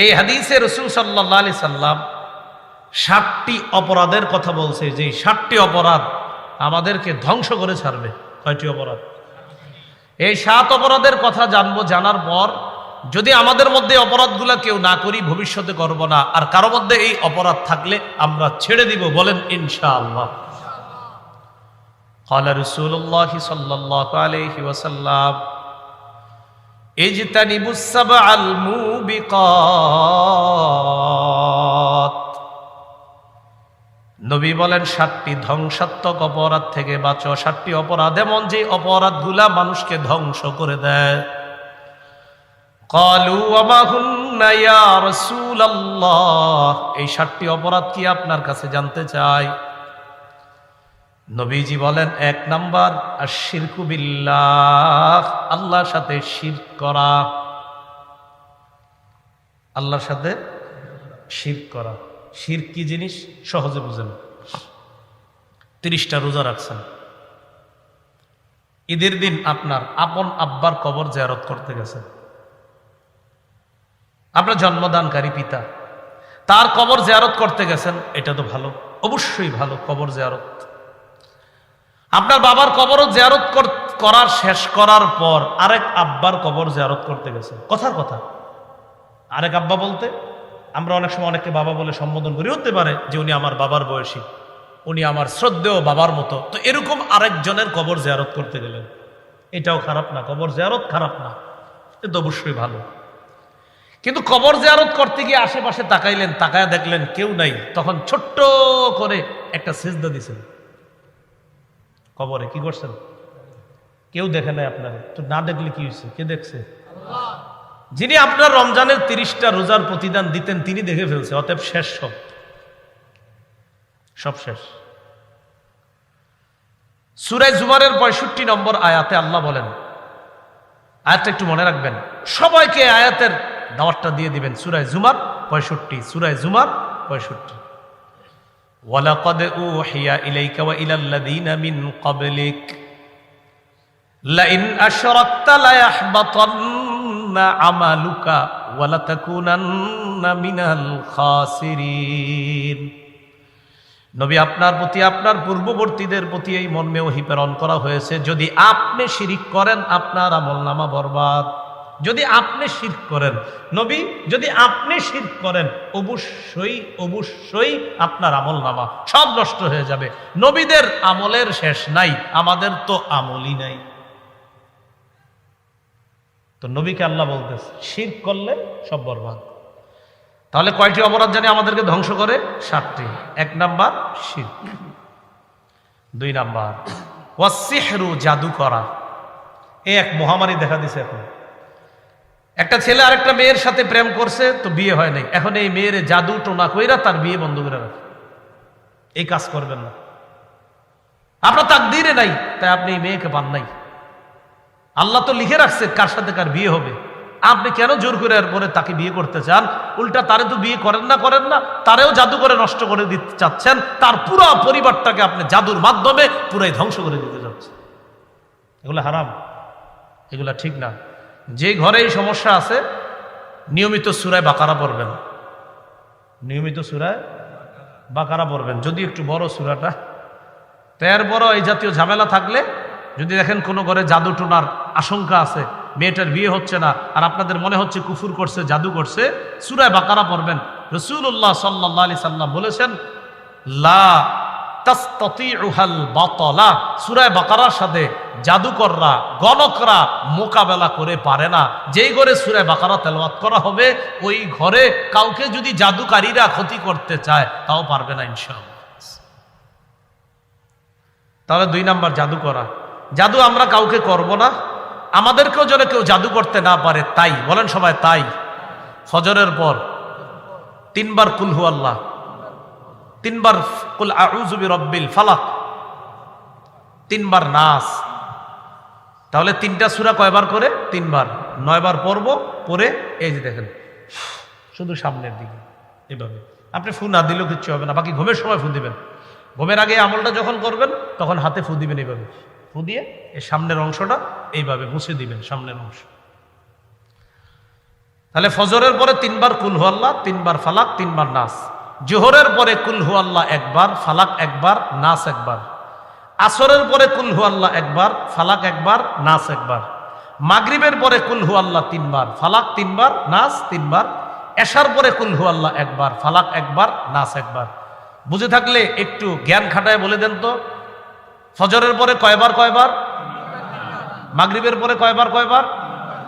এই হাদিসে রাসূল সাল্লাল্লাহু আলাইহি সাল্লাম 7টি অপরাধের কথা বলছে, যে 7টি অপরাধ আমাদেরকে ধ্বংস করে ছাড়বে। কয়টি অপরাধ? এই 7 অপরাধের কথা জানবো। জানার পর যদি আমাদের মধ্যে অপরাধগুলা কেউ না করি, ভবিষ্যতে করব না, আর কারো মধ্যে এই অপরাধ থাকলে আমরা ছেড়ে দিব। বলেন ইনশাআল্লাহ। ক্বালা রাসূলুল্লাহ সাল্লাল্লাহু আলাইহি ওয়াসাল্লাম ইজতানিবুস সাবআল মুবিকাত। নবী বলেন 7টি ধ্বংসাত্মক অপরাধ থেকে বাঁচো। 7টি অপরাধ এমন যে অপরাধগুলা মানুষকে ধ্বংস করে দেয়। ক্বালু ওয়া মা হুন্না ইয়া রাসূলুল্লাহ, এই 7টি অপরাধ কি আপনার কাছে জানতে চাই। নবীজি বলেন 1 নাম্বার আশ-শিরকু বিল্লাহ, আল্লাহর সাথে শিরক করা। আল্লাহর সাথে শিরক করা। শিরক কি জিনিস সহজে বুঝেন। 30টা রোজা রাখছেন, ঈদের দিন আপনার আপন আব্বার কবর জিয়ারত করতে গেছেন। আপনার জন্মদানকারী পিতা, তার কবর জিয়ারত করতে গেছেন, এটা তো ভালো, অবশ্যই ভালো কবর জিয়ারত। আপনার বাবার কবরও জিয়ারত করার শেষ করার পর আরেক আব্বার কবর জিয়ারত করতে গেছেন। কথার কথা, আরেক আব্বা বলতে আমরা অনেক সময় অনেককে বাবা বলে সম্বোধন করি, হতে পারে যে উনি আমার বাবার বয়সী, উনি আমার শ্রদ্ধেয় বাবার মতো। তো এরকম আরেকজনের কবর জিয়ারত করতে গেলেন, এটাও খারাপ না, কবর জিয়ারত খারাপ না, এটা অবশ্যই ভালো। কিন্তু কবর জিয়ারত করতে গিয়ে আশেপাশে তাকাইলেন, তাকায় দেখলেন কেউ নাই, তখন ছোট্ট করে একটা সিজদা দিছেন কবরে। কি করছেন? কেউ দেখে নাই আপনার, তো না দেখলে কি হয়েছে? কে দেখছে? যিনি আপনার রমজানের 30টা রোজার প্রতিদান দিতেন তিনি দেখে ফেলছে, অতএব শেষ, সব শেষ। সূরা জুমারের 65 নম্বর আয়াতে আল্লাহ বলেন, আয়াতটা একটু মনে রাখবেন, সবাইকে আয়াতের দাওয়াতটা দিয়ে দিবেন। সূরা জুমার 65, সূরা জুমার 65। ওয়ালাকাদ উহিয়া ইলাইকা ওয়া ইলাল্লাযীনা মিন ক্বাবলিক লাইন আশরাকতা লায়াহবাতান্না আমালুকা ওয়া লাতাকুনান্না মিনাল খাসিরিন। নবী আপনার প্রতি, আপনার পূর্ববর্তীদের প্রতি এই মর্মে ওহী প্রেরণ করা হয়েছে, যদি আপনি শিরক করেন আপনার আমলনামা বরবাদ। যদি আপনি শিরক করেন, নবী যদি আপনি শিরক করেন, অবশ্যই অবশ্যই আপনার আমলনামা সব নষ্ট হয়ে যাবে। নবীদের আমলের শেষ নাই, আমাদের তো আমলই নাই। তো নবীকে আল্লাহ বলতেছে শিরক করলে সব বরবাদ। তাহলে কয়টি অপরাধ জানি আমাদেরকে ধ্বংস করে? 7টি। 1 নাম্বার শিরক। 2 নাম্বার ওয়াসসিহরু, জাদু করা। এই এক মহামারী দেখা দিছে এখন। একটা ছেলে আরেকটা মেয়ের সাথে প্রেম করছে, তো বিয়ে হয় নাই, এখন এই মেয়ের জাদু টোনা কইরা তার বিয়ে বন্ধ করে রাখে। এই কাজ করবেন না, আপনার তাকদীরে নাই, তাই আপনি এই মেয়েকে পান নাই। আল্লাহ তো লিখে রাখছে কার সাথে কার বিয়ে হবে। আপনি কেন জোর করে এরপরে তাকে বিয়ে করতে চান? উল্টা তারে তো বিয়ে করেন না, তারেও জাদু করে নষ্ট করে দিতে চাচ্ছেন। তার পুরো পরিবারটাকে আপনি জাদুর মাধ্যমে পুরাই ধ্বংস করে দিতে যাচ্ছেন। এগুলো হারাম, এগুলা ঠিক না। যে ঘরে এই সমস্যা আছে নিয়মিত সূরা বাকারা পড়বেন, নিয়মিত সূরা বাকারা পড়বেন, যদি একটু বড় সূরাটা। তো এর বড় এই জাতীয় ঝামেলা থাকলে, যদি দেখেন কোনো ঘরে জাদু টোনার আশঙ্কা আছে, মেয়েটার বিয়ে হচ্ছে না, আর আপনাদের মনে হচ্ছে কুফর করছে, জাদু করছে, সূরা বাকারা পড়বেন। রাসূলুল্লাহ সাল্লাল্লাহু আলাইহি সাল্লাম বলেছেন লা তাসতাতিউহাল বাতালা, সূরা বাকারার সাথে জাদুকররা, গণকরা মোকাবেলা করে পারে না। যেই ঘরে সূরা বাকারা তেলাওয়াত করা হবে, ওই ঘরে কাউকে যদি জাদুকারীরা ক্ষতি করতে চায় তাও পারবে না ইনশাআল্লাহ। তাহলে 2 নাম্বার জাদু করা। জাদু আমরা কাউকে করব না, আমাদেরকেও যেন কেউ জাদু করতে না পারে, তাই বলেন সবাই তাই। ফজরের পর 3 বার কুল হু আল্লাহ, 3 বার কুল আউযু বিরাব্বিল ফালাক, 3 বার নাস। তাহলে 3টা সূরা কয়বার করে? 3 বার, 9 বার পড়ব। পরে এই যে দেখেন শুধু সামনের দিকে এভাবে, আপনি ফু না দিলেও কিচ্ছু হবে না, বাকি ঘুমের সময় ফু দিবেন। ঘুমের আগে আমলটা যখন করবেন তখন হাতে ফু দিবেন, এইভাবে ফু দিয়ে এই সামনের অংশটা এইভাবে মুছে দিবেন, সামনের অংশ। তাহলে ফজরের পরে 3 বার কুল হু আল্লাহ, 3 বার ফালাক, 3 বার নাস। জোহরের পরে কুল হু আল্লাহ 1 বার, ফালাক 1 বার, নাস 1 বার। আসরের পরে কুল হু আল্লাহ 1 বার, ফালাক 1 বার, নাস 1 বার। মাগরিবের পরে কুল হু আল্লাহ 3 বার, ফালাক 3 বার, নাস 3 বার। এশার পরে কুল হু আল্লাহ 1 বার, ফালাক 1 বার, নাস 1 বার। বুঝে থাকলে একটু জ্ঞান খাটায় বলে দেন তো, ফজরের পরে কয়বার কয়বার, মাগরিবের পরে কয়বার কয়বার,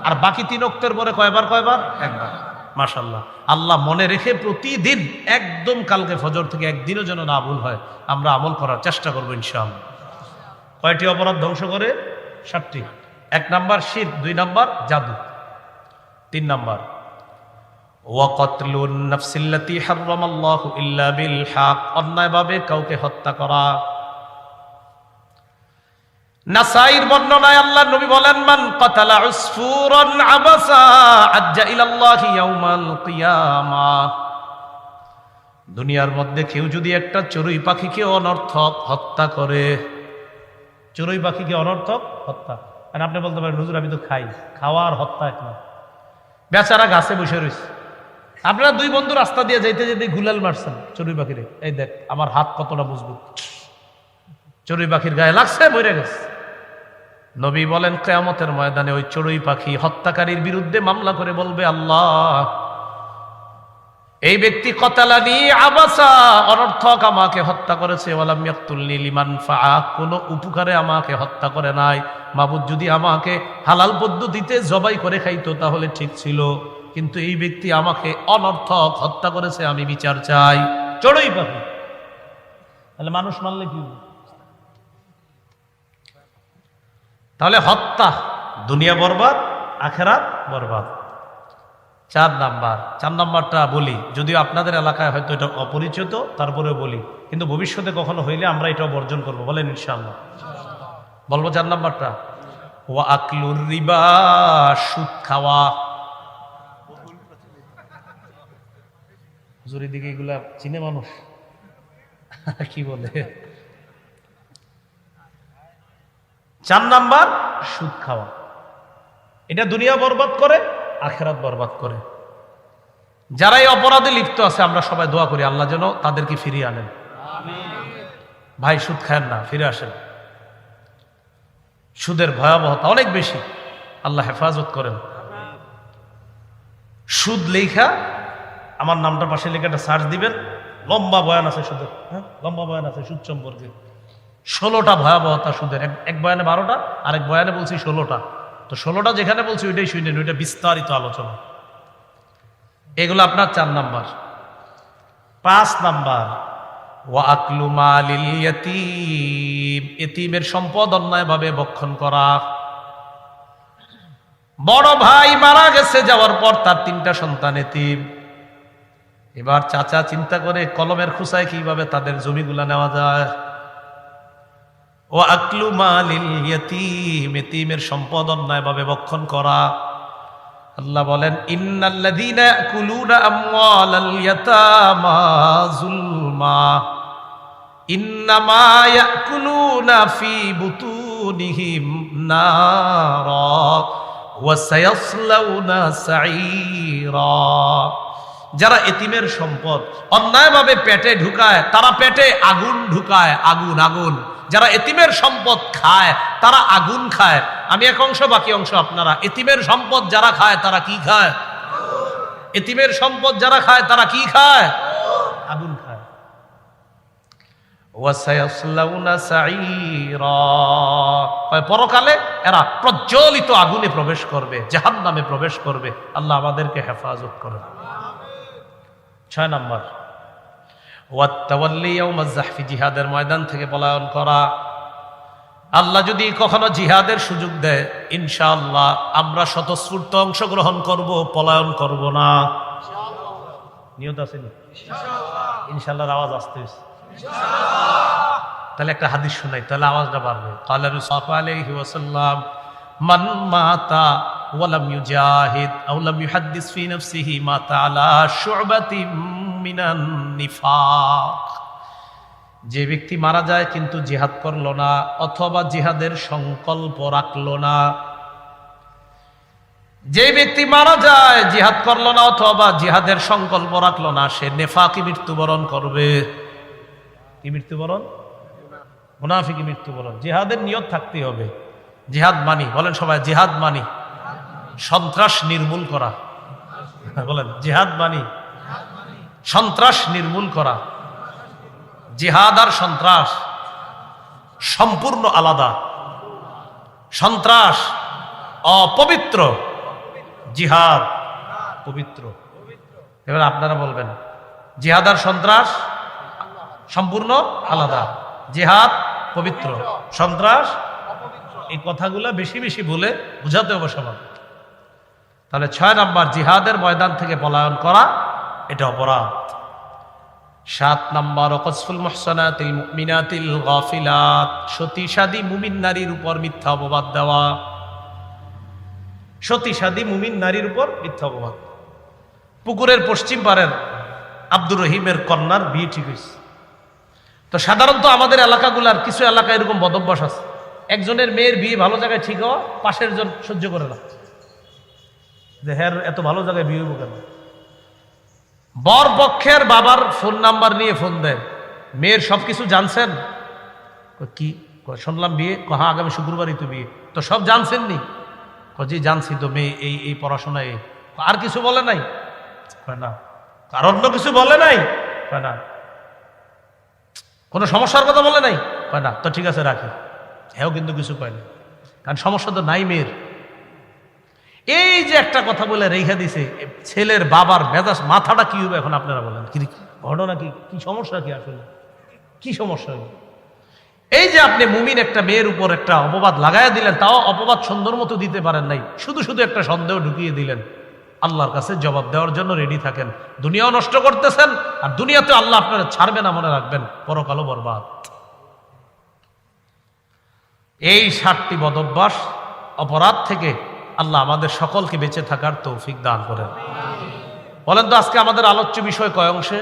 আর বাকি 3 ওয়াক্তের পরে কয়বার কয়বার, 1 বার। মাশাআল্লাহ। আল্লাহ মনে রেখে প্রতিদিন একদম কালকে ফজর থেকে একদিনও যেন না ভুল হয়, আমরা আমল করার চেষ্টা করবো ইনশাআল্লাহ। কয়টি অপরাধ ধ্বংস করে? 7টি। 1 নাম্বার শিরক, 2 নাম্বার জাদু, 3 নাম্বার ওয়াকাতলুন নাফসিল্লাতী হারামাল্লাহু ইল্লা বিল হক, অন্যায়ভাবে কাউকে হত্যা করা। নাসাইর বর্ণনায় আল্লাহর নবী বলেন, মান কাতালা উসফুরান আবাসা আজ্জা ইলাল্লাহি ইয়াউমাল কিয়ামাহ। দুনিয়ার মধ্যে কেউ যদি একটা চড়ুই পাখিকে অনর্থক হত্যা করে, চড়ুই পাখিকে অনর্থক হত্যা, আর আপনি বলতে পারেন হুজুর আমি তো খাই, খাওয়া আর হত্যা এক না। বেচারা গাছে বসে রয়েছে, আপনারা 2 বন্ধু রাস্তা দিয়ে যাইতে যেতে গুলাল মারছেন চড়ুই পাখিরে, এই দেখ আমার হাত কতটা মজবুত, চড়ুই পাখির গায়ে লাগছে, মরে গেছে। নবী বলেন কিয়ামতের ময়দানে ওই চড়ুই পাখি হত্যাকারীর বিরুদ্ধে মামলা করে বলবে, আল্লাহ এই ব্যক্তি কতালানি আবাসা, অনর্থক আমাকে হত্যা করেছে, ওয়ালাম ইয়াকতুলনি লিমানফাআ, কোনো উপকারে আমাকে হত্যা করে নাই। মাবুদ যদি আমাকে হালাল পদ্ধতিতে জবাই করে খাইতো তাহলে ঠিক ছিল, কিন্তু এই ব্যক্তি আমাকে অনর্থক হত্যা করেছে, আমি বিচার চাই। চড়ুই পাখি, তাহলে মানুষ মারলে কি? তাহলে হত্যা দুনিয়া বরবাদ, আখিরাত বরবাদ। 4 নাম্বারটা বলি, যদিও আপনাদের এলাকায় হয়তো এটা অপরিচিত, তারপরেও বলি, কিন্তু ভবিষ্যতে কখনো হইলে আমরা এটা বর্জন করব, বলেন ইনশাআল্লাহ। বলবো 4 নাম্বারটা, ওয়া আকলুর রিবা, সুদ খাওয়া। হুজুরের দিকে এগুলা চিনে মানুষ কি বলে? 4 নাম্বার সুদ খাওয়া। এটা দুনিয়া বরবাদ করে, আখিরাত বরবাদ করে। যারা এই অপরাধে লিপ্ত আছে আমরা সবাই দোয়া করি আল্লাহ যেন তাদেরকে ফিরিয়ে আনেন। ভাই সুদ খায়েন না, ফিরে আসেন। সুদের ভয়াবহতা অনেক বেশি, আল্লাহ হেফাজত করেন। সুদ লেখা, আমার নামটা পাশে লেখা একটা সার্চ দিবেন, লম্বা বয়ান আছে সুদের, হ্যাঁ লম্বা বয়ান আছে সুদ সম্পর্কে। 16টা ভয়াবহতা সুদের, এক বয়ানে 12টা, আরেক বয়ানে বলছি 16টা। তো 16টা যেখানে বলছি ওইটাই শুনেন, ওইটা বিস্তারিত আলোচনা। এগুলো আপনার 4 নাম্বার। 5 নাম্বার ওয়া আকলু মালিল ইয়াতীম, এতিমের সম্পদ অন্যায়ভাবে ভক্ষণ করা। বড় ভাই মারা গেছে, যাওয়ার পর তার 3টা সন্তান এতিম। এবার চাচা চিন্তা করে কলমের খুসায় কিভাবে তাদের জমিগুলা নেওয়া যায়। ওয়া আকলু মালিল ইয়াতীম, এতিমের সম্পদ অন্যায়ভাবে ভক্ষণ করা। আল্লাহ বলেন, ইন্নাল্লাযীনা ইয়াকুলুনা আমওয়ালাল ইয়াতামা যুলমা ইন্নামা ইয়াকুলুনা ফি বুতুনিহিম নারা ওয়া সায়াসলাউনা সাঈরা। যারা এতিমের সম্পদ অন্যায়ভাবে পেটে ঢুকায়, তারা পেটে আগুন ঢুকায়, আগুন আগুন। যারা এতিমের সম্পদ খায় তারা আগুন খায়। আমি এক অংশ, বাকি অংশ আপনারা। এতিমের সম্পদ যারা খায় তারা কি খায়? এতিমের সম্পদ যারা খায় তারা কি খায়? আগুন খায়। ওয়াসায়াসলাউনা সাঈরা, পরকালে এরা প্রজ্বলিত আগুনে প্রবেশ করবে, জাহান্নামে প্রবেশ করবে। আল্লাহ আমাদেরকে হেফাজত করেন। 6 নাম্বার ওয়াত্তাওয়াল্লি ইয়াউমাজ যাহফি, জিহাদের ময়দান থেকে পলায়ন করা। আল্লাহ যদি কখনো জিহাদের সুযোগ দেয়, ইনশাআল্লাহ আমরা স্বতঃস্ফূর্ত অংশগ্রহণ করব, পলায়ন করব না। নিয়ত আছে নি? ইনশাআল্লাহর আওয়াজ আসতে হইছে। তাহলে একটা হাদিস শোনাই, তাহলে আওয়াজটা বাড়বে। ক্বালা রাসূলুল্লাহ আলাইহি ওয়াসাল্লাম, মান মাতা ওয়া লাম ইউজাহিদ আও লাম ইউহাদ্দিস ফি নাফসিহি মাতা আলা শু'বাতিন মিনান নিফাক। যে ব্যক্তি মারা যায় কিন্তু জিহাদ করলো না, অথবা জিহাদের সংকল্প রাখলো না, যে ব্যক্তি মারা যায় জিহাদ করলো না অথবা জিহাদের সংকল্প রাখলো না, সে নেফাকি মৃত্যুবরণ করবে। কি মৃত্যুবরণ? মুনাফিকি মৃত্যুবরণ। জিহাদের নিয়ত থাকতে হবে। জিহাদ মানি, বলেন সবাই জিহাদ মানি সন্ত্রাস নির্মূল করা। বলেন জিহাদ মানি সন্ত্রাস নির্মূল করা। জিহাদ আর সন্ত্রাস সম্পূর্ণ আলাদা। সন্ত্রাস অপবিত্র, জিহাদ পবিত্র। এবার আপনারা বলবেন জিহাদ আর সন্ত্রাস সম্পূর্ণ আলাদা, জিহাদ পবিত্র, সন্ত্রাস। এই কথাগুলো বেশি বেশি বলে বুঝাতে হবে সবার। তাহলে 6 নাম্বার, জিহাদের ময়দান থেকে পলায়ন করা এটা অপরাধ। 7 নাম্বার, ওয়াকসফুল মুহসানাতিল মুমিনাতিল গাফিলাত, সতীসাদী মুমিন নারীর উপর মিথ্যা অপবাদ দেওয়া। সতীসাদী মুমিন নারীর উপর মিথ্যা অপবাদ। পুকুরের পশ্চিম পারের আব্দুর রহিমের কন্যার বিয়ে ঠিক হয়েছে। তো সাধারণত আমাদের এলাকাগুলার কিছু এলাকা এরকম বদভ্যাস আছে, একজনের মেয়ের বিয়ে ভালো জায়গায় ঠিক হওয়া, পাশের জন সহ্য করে না, যে হ্যাঁ এত ভালো জায়গায় বিয়ে হবো কেন। বর পক্ষের বাবার ফোন নাম্বার নিয়ে ফোন দেয়, মেয়ের সবকিছু জানছেন? কি শুনলাম বিয়ে, হ্যাঁ আগামী শুক্রবারই তো বিয়ে। তো সব জানছেন নি? জি জানছি তো, মেয়ে এই এই পড়াশোনায়। আর কিছু বলে নাই? না। আর অন্য কিছু বলে নাই? না। কোনো সমস্যার কথা বলে নাই? না। তো ঠিক আছে রাখি। হ্যাঁ কিন্তু কিছু কয় না, কারণ সমস্যা তো নাই মেয়ের। এই যে একটা কথা বলে রেখা দিছে, ছেলের বাবার মেজাজ মাথাটা কি হবে এখন আপনারা বলেন? কি ঘটনা, কি কি সমস্যা, কি আসলে কি সমস্যা? এই যে আপনি মুমিন একটা মেয়ের উপর একটা অপবাদ লাগাইয়া দিলেন, তাও অপবাদ সুন্দর মতো দিতে পারেন নাই, শুধু শুধু একটা সন্দেহ ঢুকিয়ে দিলেন। আল্লাহর কাছে জবাব দেওয়ার জন্য রেডি থাকেন। দুনিয়াও নষ্ট করতেছেন, আর দুনিয়াতে আল্লাহ আপনারা ছাড়বে না, মনে রাখবেন, পরকালও বরবাদ। এই 7টি বদভ্যাস অপরাধ থেকে আল্লাহ আমাদের সকলকে বেঁচে থাকার তৌফিক দান করেন। বলেন তো আজকে আমাদের আলোচ্য বিষয় কয় অংশে?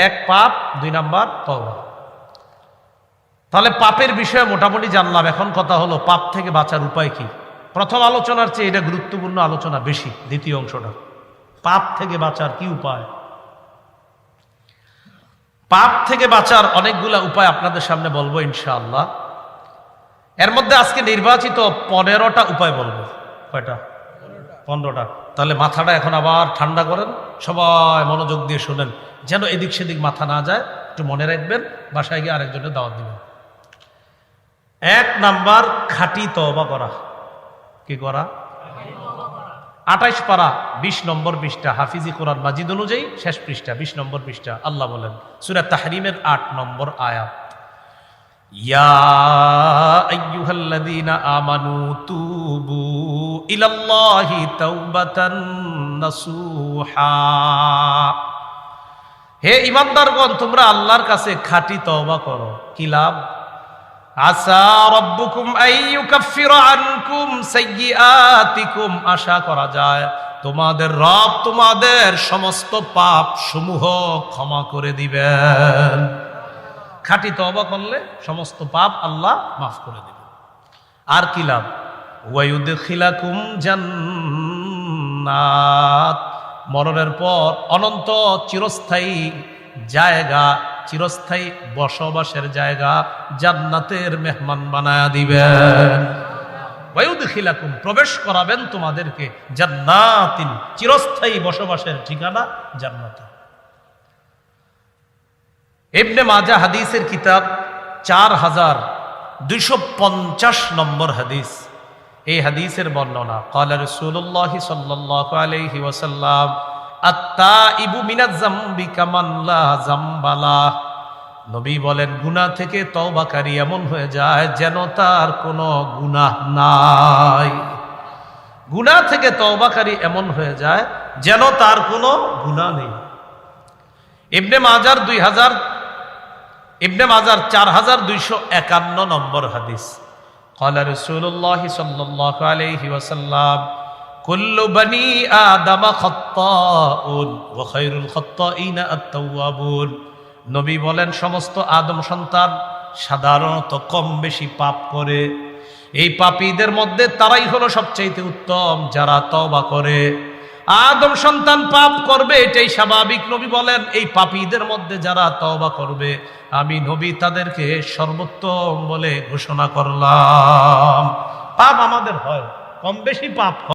1 পাপ, 2 নাম্বার তওবা। তাহলে পাপের বিষয়ে মোটামুটি জানলাম। এখন কথা হলো পাপ থেকে বাঁচার উপায় কি। প্রথম আলোচনার চেয়ে এটা গুরুত্বপূর্ণ আলোচনা বেশি, দ্বিতীয় অংশটা। পাপ থেকে বাঁচার কি উপায়? পাপ থেকে বাঁচার অনেকগুলা উপায় আপনাদের সামনে বলবো ইনশাআল্লাহ। এর মধ্যে আজকে নির্বাচিত 15টা উপায় বলবো। কয়টা? 15টা। তাহলে মাথাটা এখন আবার ঠান্ডা করেন, সবাই মনোযোগ দিয়ে শোনেন, যেন এদিক সেদিক মাথা না যায়। একটু মনে রাখবেন, বাসায় গিয়ে আরেকজনের দাওয়াত দিবেন। 1 নাম্বার, খাঁটি তওবা করা। কি করা? 28 পারা 20 নম্বর পৃষ্ঠা, হাফিজি কোরআন মাজিদ অনুযায়ী শেষ পৃষ্ঠা, 20 নম্বর পৃষ্ঠা। আল্লাহ বলেন সূরা তাহরিমের 8 নম্বর আয়াত, ইয়া আইয়ুহাল্লাযীনা আমানু তুবু ইলাল্লাহি তাওবাতান নাসুহা। হে ঈমানদারগণ, তোমরা আল্লাহর কাছে খাঁটি তওবা করো। কি লাভ? আসা রাব্বুকুম আইয়ুকাফিরা আনকুম সাইয়্যাতিকুম, আশা করা যায় তোমাদের রব তোমাদের সমস্ত পাপ সমূহ ক্ষমা করে দিবেন। খাঁটি তওবা করলে সমস্ত পাপ আল্লাহ মাফ করে দিবেন। আর কি লাভ? ওয়ায়ুদখিলাকুম জান্নাত, মরণের পর অনন্ত চিরস্থায়ী জায়গা, চিরস্থায়ী বসবাসের জায়গা, জান্নাতের মেহমান বানায়া দিবেন। ওয়ায়ুদখিলাকুম, প্রবেশ করাবেন তোমাদেরকে, জান্নাতিন, চিরস্থায়ী বসবাসের ঠিকানা জান্নাতে। ইবনে মাজাহ হাদিসের কিতাব 4250 নম্বর হাদিস। এই হাদিসের বর্ণনা, ক্বালা রাসূলুল্লাহ সাল্লাল্লাহু আলাইহি ওয়াসাল্লাম, আত-তাইবু মিনাজ যামবি কামান লা যামবা লাহ। নবী বলেন, গুনাহ থেকে তওবাকারী এমন হয়ে যায় যেন তার কোনো গুনাহ নাই। গুনাহ থেকে তওবাকারী এমন হয়ে যায় যেন তার কোনো গুনাহ নেই। ইবনে মাজার 4251 নম্বর হাদিস, ক্বালা রাসূলুল্লাহ সাল্লাল্লাহু আলাইহি ওয়াসাল্লাম, কুল্লু বনি আদম খাত্তাউন ওয়া খায়রুল খাত্তাইনা আত-তাওয়াবুন। নবী বলেন, সমস্ত আদম সন্তান সাধারণত কম বেশি পাপ করে, এই পাপীদের মধ্যে তারাই হলো সবচেয়ে উত্তম যারা তওবা করে। আদম সন্তান পাপ করবে, এটাই স্বাভাবিক। নবী বলেন এই পাপীদের মধ্যে যারা তওবা করবে আমি নবী তাদেরকে সর্বোত্তম বলে ঘোষণা করলাম। পাপ আমাদের হয়, কম বেশি পাপ হয়।